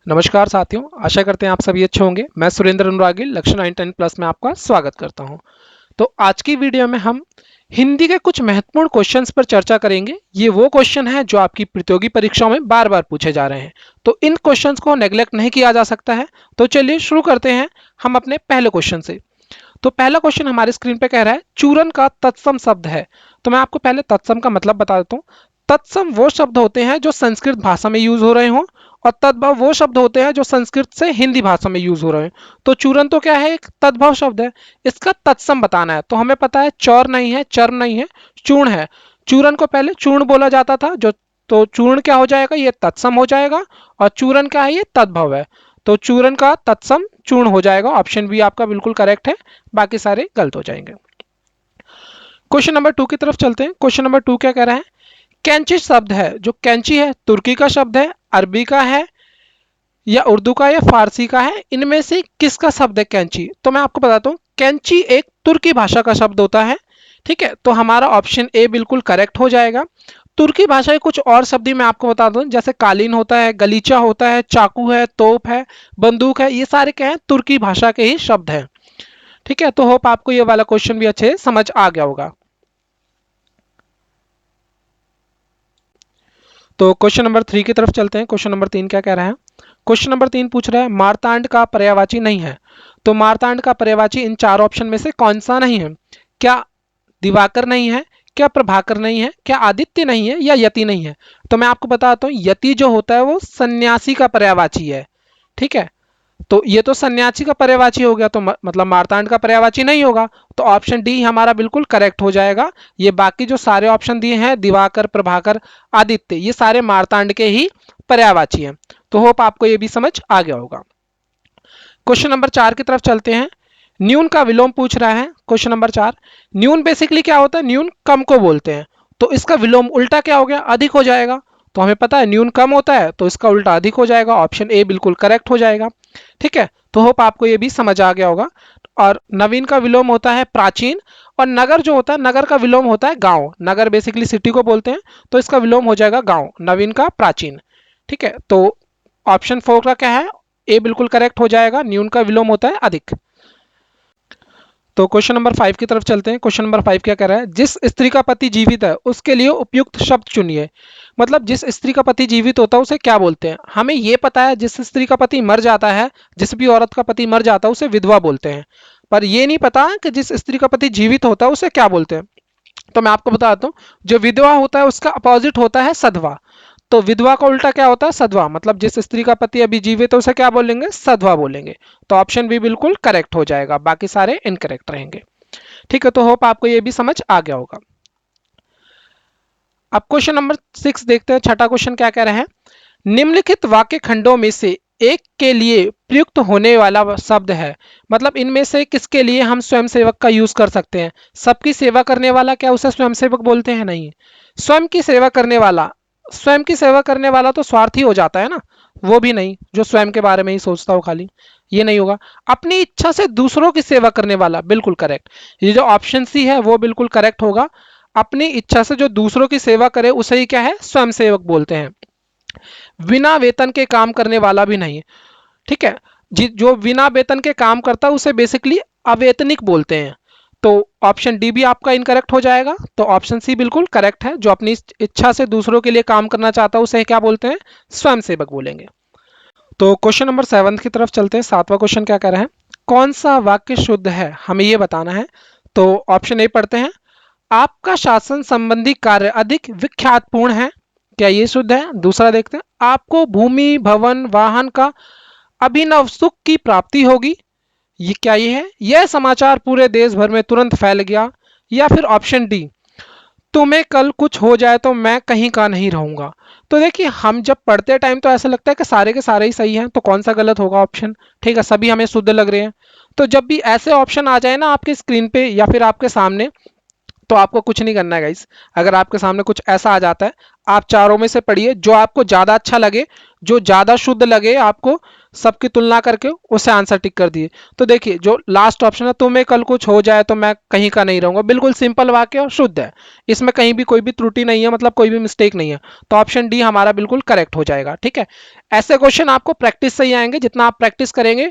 नमस्कार साथियों, आशा करते हैं आप सभी अच्छे होंगे। मैं सुरेंद्र अनुरागी लक्ष्य 910 प्लस में आपका स्वागत करता हूं। तो आज की वीडियो में हम हिंदी के कुछ महत्वपूर्ण क्वेश्चंस पर चर्चा करेंगे। ये वो क्वेश्चन हैं जो आपकी प्रतियोगी परीक्षाओं में बार बार पूछे जा रहे हैं, तो इन क्वेश्चंस को नेग्लेक्ट नहीं किया जा सकता है। तो चलिए शुरू करते हैं हम अपने पहले क्वेश्चन से। तो पहला क्वेश्चन हमारे स्क्रीन पे कह रहा है चूरन का तत्सम शब्द है। तो मैं आपको पहले तत्सम का मतलब बता देता हूँ। तत्सम वो शब्द होते हैं जो संस्कृत भाषा में यूज हो रहे हों, और तद्भव वो शब्द होते हैं जो संस्कृत से हिंदी भाषा में यूज हो रहे हैं। तो चूरन तो क्या है, एक तद्भव शब्द है। इसका तत्सम बताना है, तो हमें पता है चौर नहीं है, चर्म नहीं है, चूर्ण है। चूरन को पहले चूर्ण बोला जाता था, जो तो चूर्ण क्या हो जाएगा, ये तत्सम हो जाएगा। और चूरन क्या है, ये तद्भव है। तो चूरन का तत्सम चूर्ण हो जाएगा। ऑप्शन बी आपका बिल्कुल करेक्ट है, बाकी सारे गलत हो जाएंगे। क्वेश्चन नंबर 2 की तरफ चलते हैं। क्वेश्चन नंबर 2 क्या कह रहा है, कैंची शब्द है, जो कैंची है तुर्की का शब्द है, अरबी का है, या उर्दू का, या फारसी का है। इनमें से किसका शब्द है कैंची? तो मैं आपको बताता हूं, कैंची एक तुर्की भाषा का शब्द होता है। ठीक है, तो हमारा ऑप्शन ए बिल्कुल करेक्ट हो जाएगा। तुर्की भाषा के कुछ और शब्द भी मैं आपको बता दूं, जैसे कालीन होता है, गलीचा होता है, चाकू है, तोप है, बंदूक है। ये सारे क्या है, तुर्की भाषा के ही शब्द हैं। ठीक है, तो होप आपको ये वाला क्वेश्चन भी अच्छे समझ आ गया होगा। तो क्वेश्चन नंबर 3 की तरफ चलते हैं। क्वेश्चन नंबर 3 क्या कह रहा है, क्वेश्चन नंबर 3 पूछ रहा है मारतांड का पर्यायवाची नहीं है। तो मारतांड का पर्यायवाची इन चार ऑप्शन में से कौन सा नहीं है? क्या दिवाकर नहीं है, क्या प्रभाकर नहीं है, क्या आदित्य नहीं है, या यति नहीं है? तो मैं आपको बताता हूं, यति जो होता है वो सन्यासी का पर्यायवाची है। ठीक है, तो ये तो सन्यासी का पर्यायवाची हो गया, तो मतलब मारतांड का पर्यायवाची नहीं होगा। तो ऑप्शन डी हमारा बिल्कुल करेक्ट हो जाएगा। ये बाकी जो सारे ऑप्शन दिए हैं, दिवाकर, प्रभाकर, आदित्य, ये सारे मारतांड के ही पर्यायवाची हैं। तो होप आपको ये भी समझ आ गया होगा। क्वेश्चन नंबर 4 की तरफ चलते हैं। न्यून का विलोम पूछ रहा है क्वेश्चन नंबर 4। न्यून बेसिकली क्या होता है, न्यून कम को बोलते हैं। तो इसका विलोम उल्टा क्या हो गया, अधिक हो जाएगा। तो हमें पता है न्यून कम होता है, तो इसका उल्टा अधिक हो जाएगा। ऑप्शन ए बिल्कुल करेक्ट हो जाएगा। ठीक है, तो होप आपको ये भी समझ आ गया होगा। और नवीन का विलोम होता है प्राचीन। और नगर जो होता है, नगर का विलोम होता है गांव। नगर बेसिकली सिटी को बोलते हैं, तो इसका विलोम हो जाएगा गांव। नवीन का प्राचीन। ठीक है, तो ऑप्शन 4 का क्या है, ए बिल्कुल करेक्ट हो जाएगा। न्यून का विलोम होता है अधिक। तो क्वेश्चन नंबर 5 की तरफ चलते हैं। क्वेश्चन नंबर 5 क्या कह रहा है, जिस स्त्री का पति जीवित है उसके लिए उपयुक्त शब्द चुनिए। मतलब जिस स्त्री का पति जीवित होता है उसे क्या बोलते हैं? हमें यह पता है, जिस स्त्री का पति मर जाता है, जिस भी औरत का पति मर जाता है उसे विधवा बोलते हैं। पर यह नहीं पता कि जिस स्त्री का पति जीवित होता है उसे क्या बोलते हैं। तो मैं आपको बताता हूँ, जो विधवा होता है उसका अपोजिट होता है सधवा। तो विधवा का उल्टा क्या होता है, सधवा। मतलब जिस स्त्री का पति अभी जीवित है उसे क्या बोलेंगे, सधवा बोलेंगे। तो ऑप्शन बी बिल्कुल करेक्ट हो जाएगा, बाकी सारे इनकरेक्ट रहेंगे। ठीक है, तो होप आपको ये भी समझ आ गया होगा। अब क्वेश्चन नंबर 6 देखते हैं। छठा क्वेश्चन क्या कह रहे हैं, निम्नलिखित वाक्य खंडों में से एक के लिए प्रयुक्त होने वाला शब्द है। मतलब इनमें से किसके लिए हम स्वयंसेवक का यूज कर सकते हैं? सबकी सेवा करने वाला, क्या उसे स्वयंसेवक बोलते हैं? नहीं। स्वयं की सेवा करने वाला, स्वयं की सेवा करने वाला तो स्वार्थी हो जाता है ना, वो भी नहीं, जो स्वयं के बारे में ही सोचता हो खाली, ये नहीं होगा। अपनी इच्छा से दूसरों की सेवा करने वाला, बिल्कुल करेक्ट। ये जो ऑप्शन सी है वो बिल्कुल करेक्ट होगा। अपनी इच्छा से जो दूसरों की सेवा करे उसे ही क्या है, स्वयंसेवक बोलते हैं। बिना वेतन के काम करने वाला भी नहीं। ठीक है, जो बिना वेतन के काम करता है उसे बेसिकली अवेतनिक बोलते हैं। तो ऑप्शन डी भी आपका इनकरेक्ट हो जाएगा। तो ऑप्शन सी बिल्कुल करेक्ट है। जो अपनी इच्छा से दूसरों के लिए काम करना चाहता है उसे क्या बोलते हैं, स्वयंसेवक बोलेंगे। तो क्वेश्चन नंबर 7 की तरफ चलते हैं। सातवां क्वेश्चन क्या कह रहे हैं, कौन सा वाक्य शुद्ध है, हमें यह बताना है। तो ऑप्शन ए पढ़ते हैं, आपका शासन संबंधी कार्य अधिक विख्यातपूर्ण है, क्या ये शुद्ध है? दूसरा देखते हैं, आपको भूमि, भवन, वाहन का अभिनव सुख की प्राप्ति होगी, ये क्या ये है? यह समाचार पूरे देश भर में तुरंत फैल गया। या फिर ऑप्शन डी, तुम्हें कल कुछ हो जाए तो मैं कहीं का नहीं रहूंगा। तो देखिए, हम जब पढ़ते टाइम तो ऐसा लगता है कि सारे के सारे ही सही हैं, तो कौन सा गलत होगा ऑप्शन? ठीक है, सभी हमें शुद्ध लग रहे हैं। तो जब भी ऐसे ऑप्शन आ जाए ना आपके स्क्रीन पे या फिर आपके सामने, तो आपको कुछ नहीं करना है गाइस। अगर आपके सामने कुछ ऐसा आ जाता है, आप चारों में से पढ़िए, जो आपको ज्यादा अच्छा लगे, जो ज्यादा शुद्ध लगे आपको सबकी तुलना करके, उसे आंसर टिक कर दिए। तो देखिए जो लास्ट ऑप्शन है, तुम्हें कल कुछ हो जाए तो मैं कहीं का नहीं रहूंगा, बिल्कुल सिंपल वाक्य और शुद्ध है, इसमें कहीं भी कोई भी त्रुटि नहीं है, मतलब कोई भी मिस्टेक नहीं है। तो ऑप्शन डी हमारा बिल्कुल करेक्ट हो जाएगा। ठीक है, ऐसे क्वेश्चन आपको प्रैक्टिस से ही आएंगे, जितना आप प्रैक्टिस करेंगे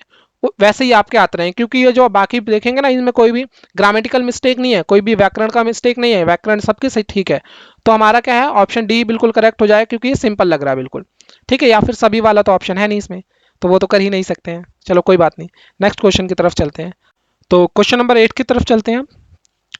वैसे ही आपके आते रहेंगे, क्योंकि ये जो बाकी देखेंगे ना, इनमें कोई भी ग्रामेटिकल मिस्टेक नहीं है, कोई भी व्याकरण का मिस्टेक नहीं है, व्याकरण सबके सही ठीक है। तो हमारा क्या है, ऑप्शन डी बिल्कुल करेक्ट हो जाएगा, क्योंकि ये सिंपल लग रहा है बिल्कुल। ठीक है, या फिर सभी वाला तो ऑप्शन है नहीं इसमें, तो वो तो कर ही नहीं सकते हैं। चलो कोई बात नहीं, नेक्स्ट क्वेश्चन की तरफ चलते हैं। तो क्वेश्चन नंबर 8 की तरफ चलते हैं।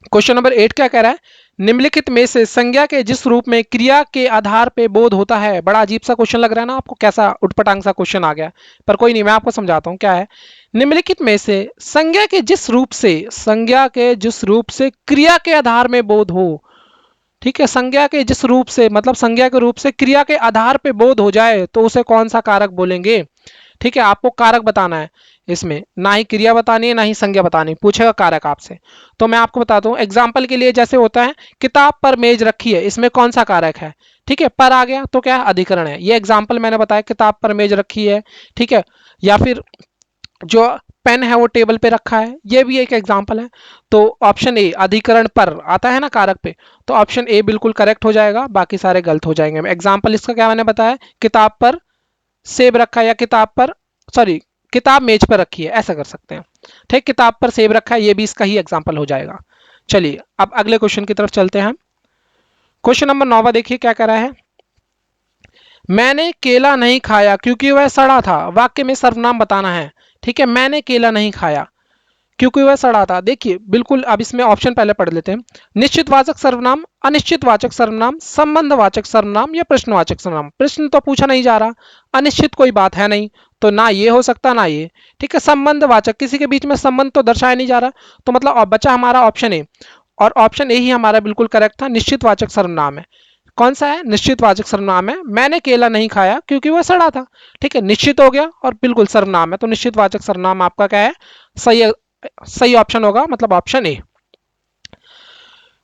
क्वेश्चन नंबर 8 क्या कह रहा है, निम्नलिखित में से संज्ञा के जिस रूप में क्रिया के आधार पे बोध होता है। बड़ा अजीब सा क्वेश्चन लग रहा है ना आपको, कैसा उटपटांग सा क्वेश्चन आ गया, पर कोई नहीं, मैं आपको समझाता हूं क्या है। निम्नलिखित में से संज्ञा के जिस रूप से क्रिया के आधार में बोध हो। ठीक है, संज्ञा के जिस रूप से, मतलब संज्ञा के रूप से क्रिया के आधार पे बोध हो जाए तो उसे कौन सा कारक बोलेंगे। ठीक है, आपको कारक बताना है, इसमें ना ही क्रिया बतानी है ना ही संज्ञा बतानी, पूछेगा कारक आपसे। तो मैं आपको बताता हूँ एग्जाम्पल के लिए, जैसे होता है किताब पर मेज रखी है, इसमें कौन सा कारक है। ठीक है, पर आ गया तो क्या अधिकरण है, ये एग्जाम्पल मैंने बताया, किताब पर मेज रखी है। ठीक है, या फिर जो पेन है वो टेबल पे रखा है, ये भी एक एग्जाम्पल है। तो ऑप्शन ए अधिकरण पर आता है ना कारक पे, तो ऑप्शन ए बिल्कुल करेक्ट हो जाएगा, बाकी सारे गलत हो जाएंगे। एग्जाम्पल इसका क्या मैंने बताया, किताब पर सेब रखा है, या किताब पर, सॉरी, किताब मेज पर रखी है, ऐसा कर सकते हैं। ठीक, किताब पर सेब रखा है, ये भी इसका ही एग्जाम्पल हो जाएगा। चलिए अब अगले क्वेश्चन की तरफ चलते हैं। क्वेश्चन नंबर 9 देखिए क्या कह रहा है, मैंने केला नहीं खाया क्योंकि वह सड़ा था। वाक्य में सर्वनाम बताना है। ठीक है, मैंने केला नहीं खाया क्योंकि वह सड़ा था। देखिए बिल्कुल, अब इसमें ऑप्शन पहले पढ़ लेते हैं। निश्चितवाचक सर्वनाम, अनिश्चितवाचक सर्वनाम, संबंधवाचक सर्वनाम या प्रश्नवाचक सर्वनाम। प्रश्न तो पूछा नहीं जा रहा, अनिश्चित कोई बात है नहीं, तो ना ये हो सकता ना ये। ठीक है, संबंधवाचक, किसी के बीच में संबंध तो दर्शाया नहीं जा रहा, तो मतलब बचा हमारा ऑप्शन ए, और ऑप्शन ए ही हमारा बिल्कुल करेक्ट था, निश्चितवाचक सर्वनाम है। कौन सा है, निश्चितवाचक सर्वनाम है, मैंने केला नहीं खाया क्योंकि वह सड़ा था। ठीक है, निश्चित हो गया और बिल्कुल सर्वनाम है, तो निश्चितवाचक सर्वनाम आपका क्या है, सही, सही ऑप्शन होगा, मतलब ऑप्शन ए।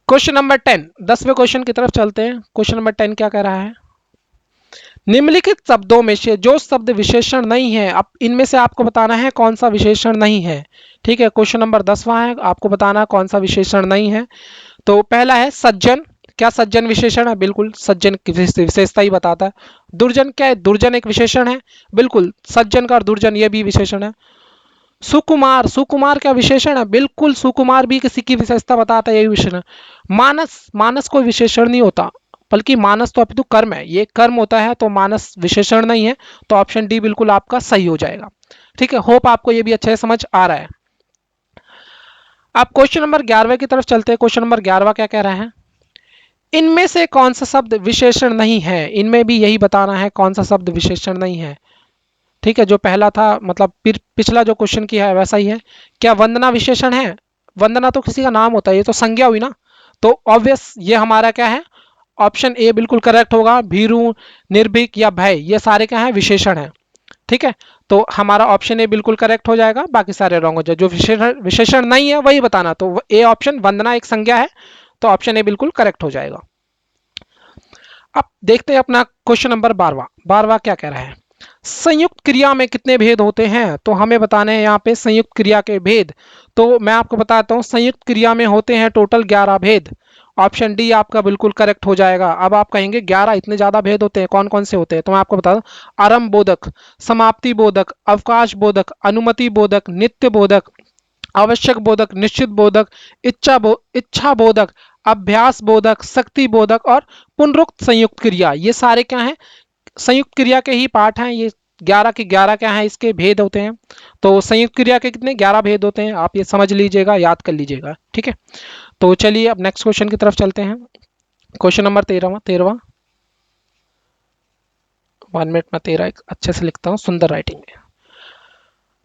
क्वेश्चन नंबर 10, 10वें क्वेश्चन की तरफ चलते हैं। क्वेश्चन नंबर 10 क्या कह रहा है, निम्नलिखित शब्दों में से जो शब्द विशेषण नहीं है, अब इनमें से आपको बताना है कौन सा विशेषण नहीं है। ठीक है, क्वेश्चन नंबर 10वां है, आपको बताना है कौन सा विशेषण नहीं है। तो पहला है सज्जन, क्या सज्जन विशेषण है, बिल्कुल सज्जन की विशेषता ही बताता है। दुर्जन, क्या है, दुर्जन एक विशेषण है, बिल्कुल सज्जन का और दुर्जन ये भी विशेषण है। सुकुमार, सुकुमार क्या विशेषण है, बिल्कुल सुकुमार भी किसी की विशेषता बताता है, यही विशेषण है। मानस, मानस कोई विशेषण नहीं होता, बल्कि मानस तो अपितु कर्म है, ये कर्म होता है, तो मानस विशेषण नहीं है, तो ऑप्शन डी बिल्कुल आपका सही हो जाएगा। ठीक है, होप आपको ये भी अच्छे से समझ आ रहा है। अब क्वेश्चन नंबर 11 की तरफ चलते हैं। क्वेश्चन नंबर 11 क्या कह रहा है, इनमें से कौन सा शब्द विशेषण नहीं है, इनमें भी यही बताना है कौन सा शब्द विशेषण नहीं है। ठीक है, जो पहला था, मतलब पिछला जो क्वेश्चन किया है वैसा ही है। क्या वंदना विशेषण है, वंदना तो किसी का नाम होता है, ये तो संज्ञा हुई ना, तो ऑब्वियस ये हमारा क्या है, ऑप्शन ए बिल्कुल करेक्ट होगा। भीरू, निर्भीक या भय, ये सारे क्या है, विशेषण है। ठीक है, तो हमारा ऑप्शन ए बिल्कुल करेक्ट हो जाएगा, बाकी सारे रॉन्ग हो जाए। जो विशेषण विशेषण नहीं है वही बताना, तो ए ऑप्शन, वंदना एक संज्ञा है, तो ऑप्शन ए बिल्कुल करेक्ट हो जाएगा। अब देखते हैं अपना क्वेश्चन नंबर 12, 12 क्या कह रहा है, संयुक्त क्रिया में कितने भेद होते हैं, तो हमें बताने हैं यहाँ पे संयुक्त क्रिया के भेद। तो मैं आपको बताता हूँ, संयुक्त क्रिया में होते हैं टोटल 11 भेद। ऑप्शन डी आपका बिल्कुल करेक्ट हो जाएगा। अब आप कहेंगे 11 इतने ज्यादा भेद होते हैं, कौन कौन से होते हैं, तो मैं आपको बता दूं, आरंभ बोधक, समाप्ति बोधक, अवकाश बोधक, अनुमति बोधक, नित्य बोधक, आवश्यक बोधक, निश्चित बोधक, इच्छा बोधक, अभ्यास बोधक, शक्ति बोधक और पुनरुक्त संयुक्त क्रिया। ये सारे क्या हैं, संयुक्त क्रिया के ही पार्ट हैं। ये 11 के 11 क्या है, इसके भेद होते हैं। तो संयुक्त क्रिया के कितने 11 भेद होते हैं, आप ये समझ लीजिएगा, याद कर लीजिएगा। ठीक है, तो चलिए अब नेक्स्ट क्वेश्चन की तरफ चलते हैं। क्वेश्चन नंबर 13, 1 मिनट में 13 अच्छे से लिखता हूँ, सुंदर राइटिंग में।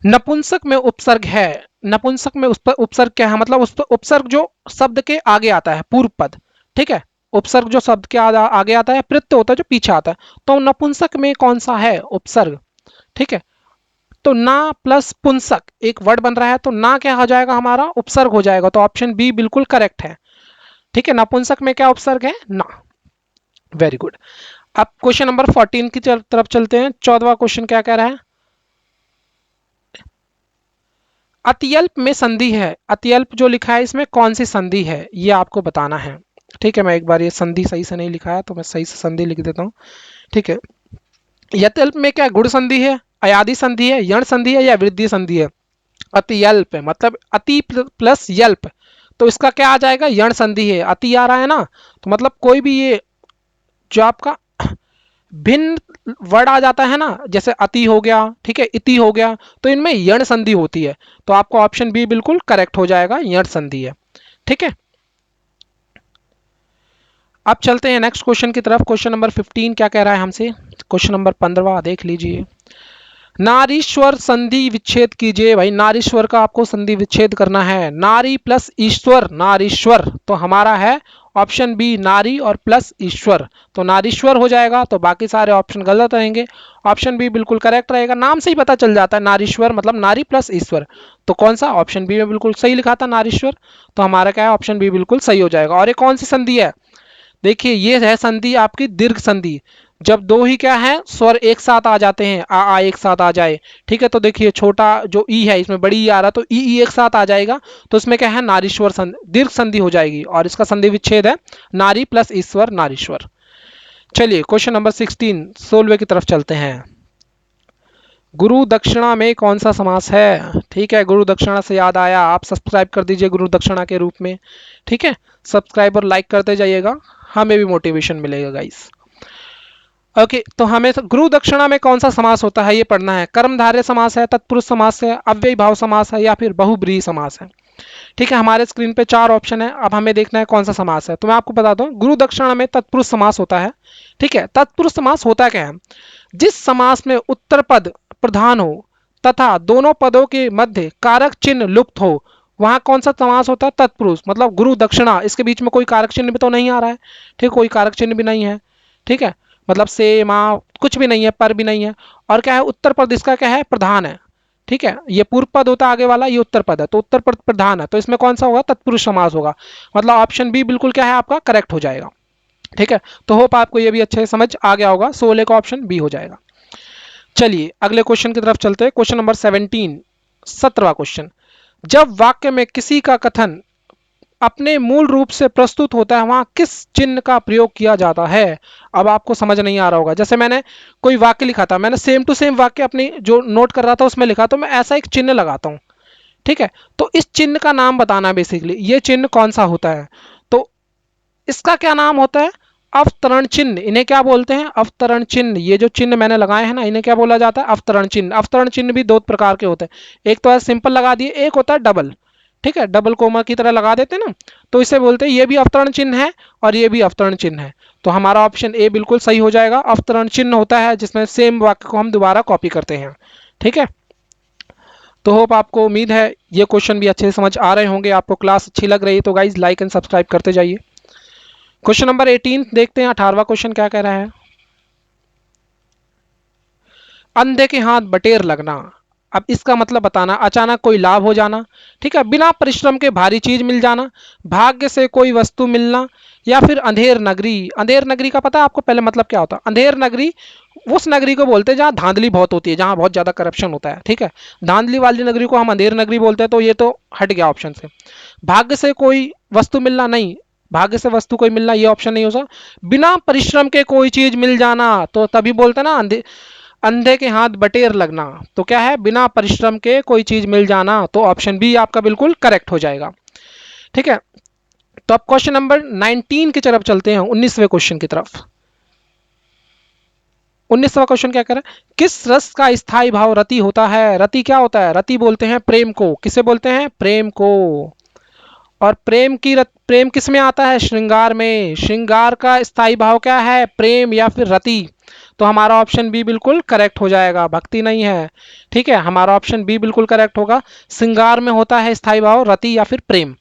नपुंसक में उपसर्ग है, नपुंसक में उपसर्ग क्या है, मतलब उस उपसर्ग जो शब्द के आगे आता है, पूर्व पद। ठीक है, उपसर्ग जो शब्द के आगे आता है, प्रत्यय होता है जो पीछे आता है, तो नपुंसक में कौन सा है उपसर्ग। ठीक है, तो ना प्लस पुंसक एक वर्ड बन रहा है, तो ना क्या हो जाएगा, हमारा उपसर्ग हो जाएगा, तो ऑप्शन बी बिल्कुल करेक्ट है। ठीक है, नपुंसक में क्या उपसर्ग है? ना। Very good. अब क्वेश्चन नंबर 14 की तरफ चलते हैं। 14वां क्वेश्चन क्या कह रहा है? अत्यल्प में संधि है, अत्यल्प जो लिखा है इसमें कौन सी संधि है ये आपको बताना है। ठीक है, मैं एक बार ये संधि सही से नहीं लिखा है तो मैं सही से संधि लिख देता हूँ। ठीक है, यत्यल्प में क्या गुण संधि है, अयादि संधि है, यण संधि है या वृद्धि संधि है? अतियल्प है, मतलब अति प्लस यल्प, तो इसका क्या आ जाएगा? यण संधि है। अति आ रहा है ना, तो मतलब कोई भी ये जो आपका भिन्न वर्ड आ जाता है ना, जैसे अति हो गया, ठीक है, इति हो गया, तो इनमें यण संधि होती है। तो आपको ऑप्शन बी बिल्कुल करेक्ट हो जाएगा, यण संधि है। ठीक है, अब चलते हैं नेक्स्ट क्वेश्चन की तरफ। क्वेश्चन नंबर 15 क्या कह रहा है हमसे? क्वेश्चन नंबर 15 देख लीजिए। नारीश्वर संधि विच्छेद कीजिए। भाई नारीश्वर का आपको संधि विच्छेद करना है। नारी प्लस ईश्वर, नारीश्वर, तो हमारा है ऑप्शन बी नारी और प्लस ईश्वर, तो नारीश्वर हो जाएगा। तो बाकी सारे ऑप्शन गलत रहेंगे, ऑप्शन बी बिल्कुल करेक्ट रहेगा। नाम से ही पता चल जाता है नारीश्वर मतलब नारी प्लस ईश्वर, तो कौन सा? ऑप्शन बी में बिल्कुल सही लिखा था नारीश्वर, तो हमारा क्या है? ऑप्शन बी बिल्कुल सही हो जाएगा। और ये कौन सी संधि है? देखिए ये है संधि आपकी दीर्घ संधि, जब दो ही क्या है स्वर एक साथ आ जाते हैं, आ एक साथ आ जाए। ठीक है, तो देखिए छोटा जो ई है इसमें बड़ी ई आ रहा, तो ई एक साथ आ जाएगा, तो इसमें क्या है? नारीश्वर संधि, दीर्घ संधि हो जाएगी, और इसका संधि विच्छेद है नारी प्लस ईश्वर, नारीश्वर। चलिए क्वेश्चन नंबर 16 16वें की तरफ चलते हैं। गुरु दक्षिणा में कौन सा समास है? ठीक है, गुरु दक्षिणा से याद आया, आप सब्सक्राइब कर दीजिए गुरु दक्षिणा के रूप में। ठीक है, सब्सक्राइब और लाइक करते जाइएगा, हमें भी मोटिवेशन मिलेगा गाइस। ओके, तो हमें गुरु दक्षिणा में कौन सा समास होता है ये पढ़ना है। कर्मधारय समास है, तत्पुरुष समास है, अव्ययी भाव समास है, या फिर बहुब्रीहि समास है। ठीक है, हमारे स्क्रीन पे 4 ऑप्शन है, अब हमें देखना है कौन सा समास है। तो मैं आपको बता दूं, गुरु दक्षिणा में तत्पुरुष समास होता है। ठीक है, तत्पुरुष समास होता क्या है? जिस समास में उत्तर पद प्रधान हो तथा दोनों पदों के मध्य कारक चिन्ह लुप्त हो, वहां कौन सा समास होता है? तत्पुरुष। मतलब गुरु दक्षिणा, इसके बीच में कोई कारक चिन्ह भी तो नहीं आ रहा है, ठीक, कोई कारक चिन्ह भी नहीं है। ठीक है, मतलब से माँ कुछ भी नहीं है, पर भी नहीं है, और क्या है? उत्तर पद इसका क्या है? प्रधान है। ठीक है, ये पूर्व पद होता है आगे वाला, ये उत्तर पद है, तो उत्तर पद प्रधान है, तो इसमें कौन सा होगा? तत्पुरुष समास होगा। मतलब ऑप्शन बी बिल्कुल क्या है आपका? करेक्ट हो जाएगा। ठीक है, तो होप आपको ये भी अच्छे से समझ आ गया होगा, 16 का ऑप्शन बी हो जाएगा। चलिए अगले क्वेश्चन की तरफ चलते हैं। क्वेश्चन नंबर 17 17वां क्वेश्चन। जब वाक्य में किसी का कथन अपने मूल रूप से प्रस्तुत होता है, वहां किस चिन्ह का प्रयोग किया जाता है? अब आपको समझ नहीं आ रहा होगा, जैसे मैंने कोई वाक्य लिखा था, मैंने सेम टू सेम वाक्य अपनी जो नोट कर रहा था उसमें लिखा, तो मैं ऐसा एक चिन्ह लगाता हूं। ठीक है, तो इस चिन्ह का नाम बताना, बेसिकली ये चिन्ह कौन सा होता है, तो इसका क्या नाम होता है? अवतरण चिन्ह। इन्हें क्या बोलते हैं? अवतरण चिन्ह। ये जो चिन्ह मैंने लगाए हैं ना, इन्हें क्या बोला जाता है? अवतरण चिन्ह। अवतरण चिन्ह भी दो प्रकार के होते हैं, एक तो है सिंपल लगा दिए, एक होता है डबल। ठीक है, डबल कोमा की तरह लगा देते हैं ना, तो इसे बोलते हैं, ये भी अवतरण चिन्ह है और ये भी अवतरण चिन्ह है। तो हमारा ऑप्शन ए बिल्कुल सही हो जाएगा। अवतरण चिन्ह होता है जिसमें सेम वाक्य को हम दोबारा कॉपी करते हैं। ठीक है, तो होप आपको, उम्मीद है ये क्वेश्चन भी अच्छे से समझ आ रहे होंगे, आपको क्लास अच्छी लग रही है तो गाइज लाइक एंड सब्सक्राइब करते जाइए। क्वेश्चन नंबर 18 देखते हैं, 18वां क्वेश्चन क्या कह रहा है। अंधे के हाथ बटेर लगना। अब इसका मतलब बताना, अचानक कोई लाभ हो जाना, ठीक है, बिना परिश्रम के भारी चीज मिल जाना, भाग्य से कोई वस्तु मिलना, या फिर अंधेर नगरी। अंधेर नगरी का पता है आपको पहले मतलब क्या होता है? अंधेर नगरी उस नगरी को बोलते हैं जहां धांधली बहुत होती है, जहां बहुत ज्यादा करप्शन होता है। ठीक है, धांधली वाली नगरी को हम अंधेर नगरी बोलते हैं, तो ये तो हट गया ऑप्शन से। भाग्य से कोई वस्तु मिलना, नहीं, भाग्य से वस्तु कोई मिलना ये ऑप्शन नहीं हो सकता। बिना परिश्रम के कोई चीज मिल जाना, तो तभी बोलते हैं ना अंधे के हाथ बटेर लगना, तो क्या है? बिना परिश्रम के कोई चीज मिल जाना, तो ऑप्शन बी आपका बिल्कुल करेक्ट हो जाएगा। ठीक है, तो अब क्वेश्चन नंबर 19 की तरफ चलते हैं, 19वें क्वेश्चन की तरफ। 19वां क्वेश्चन क्या कर रहा है? किस रस का स्थायी भाव रति होता है? रति क्या होता है? रति बोलते हैं प्रेम को। किसे बोलते हैं? प्रेम को। और प्रेम किस में आता है? श्रृंगार में। श्रृंगार का स्थायी भाव क्या है? प्रेम या फिर रति। तो हमारा ऑप्शन बी बिल्कुल करेक्ट हो जाएगा, भक्ति नहीं है। ठीक है, हमारा ऑप्शन बी बिल्कुल करेक्ट होगा। श्रृंगार में होता है स्थायी भाव रति या फिर प्रेम।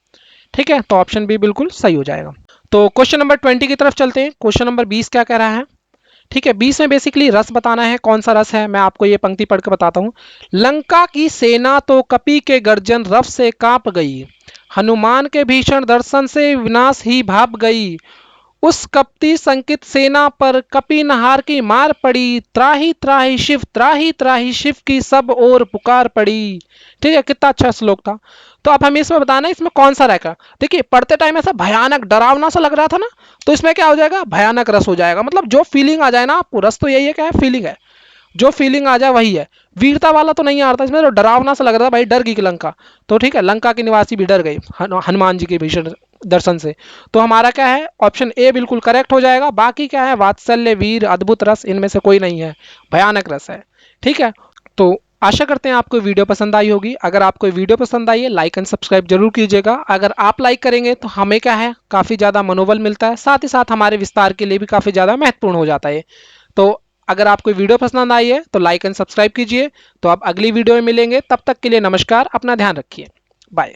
ठीक है, तो ऑप्शन बी बिल्कुल सही हो जाएगा। तो क्वेश्चन नंबर 20 की तरफ चलते हैं। क्वेश्चन नंबर 20 क्या कह रहा है? ठीक है, 20 में बेसिकली रस बताना है, कौन सा रस है, मैं आपको ये पंक्ति पढ़ के बताता हूं। लंका की सेना तो कपि के गर्जन रव से कांप गई, हनुमान के भीषण दर्शन से विनाश ही भाप गई, उस कपटी संकित सेना पर कपि नहार की मार पड़ी, त्राही त्राही शिव की सब और पुकार पड़ी। ठीक है, कितना अच्छा श्लोक था। तो अब हमें इसमें बताना है इसमें कौन सा रहेगा। देखिए पढ़ते टाइम ऐसा भयानक डरावना सा लग रहा था ना, तो इसमें क्या हो जाएगा, भयानक रस हो जाएगा। मतलब जो फीलिंग आ जाए ना आपको, रस तो यही है, क्या है, फीलिंग है, जो फीलिंग आ जाए वही है। वीरता वाला तो नहीं आ रहा था इसमें, तो डरावना सा लग रहा था भाई, डर गई कि लंका। तो ठीक है, लंका के निवासी भी डर गए हनुमान जी के भीषण दर्शन से। तो हमारा क्या है, ऑप्शन ए बिल्कुल करेक्ट हो जाएगा। बाकी क्या है, वात्सल्य, वीर, अद्भुत रस, इनमें से कोई नहीं है, भयानक रस है। ठीक है, तो आशा करते हैं आपको वीडियो पसंद आई होगी। अगर आपको वीडियो पसंद आई है, लाइक एंड सब्सक्राइब जरूर कीजिएगा। अगर आप लाइक करेंगे तो हमें क्या है, काफ़ी ज़्यादा मनोबल मिलता है, साथ ही साथ हमारे विस्तार के लिए भी काफ़ी ज़्यादा महत्वपूर्ण हो जाता है। तो अगर आपको वीडियो पसंद आई है तो लाइक एंड सब्सक्राइब कीजिए। तो आप अगली वीडियो में मिलेंगे, तब तक के लिए नमस्कार, अपना ध्यान रखिए, बाय।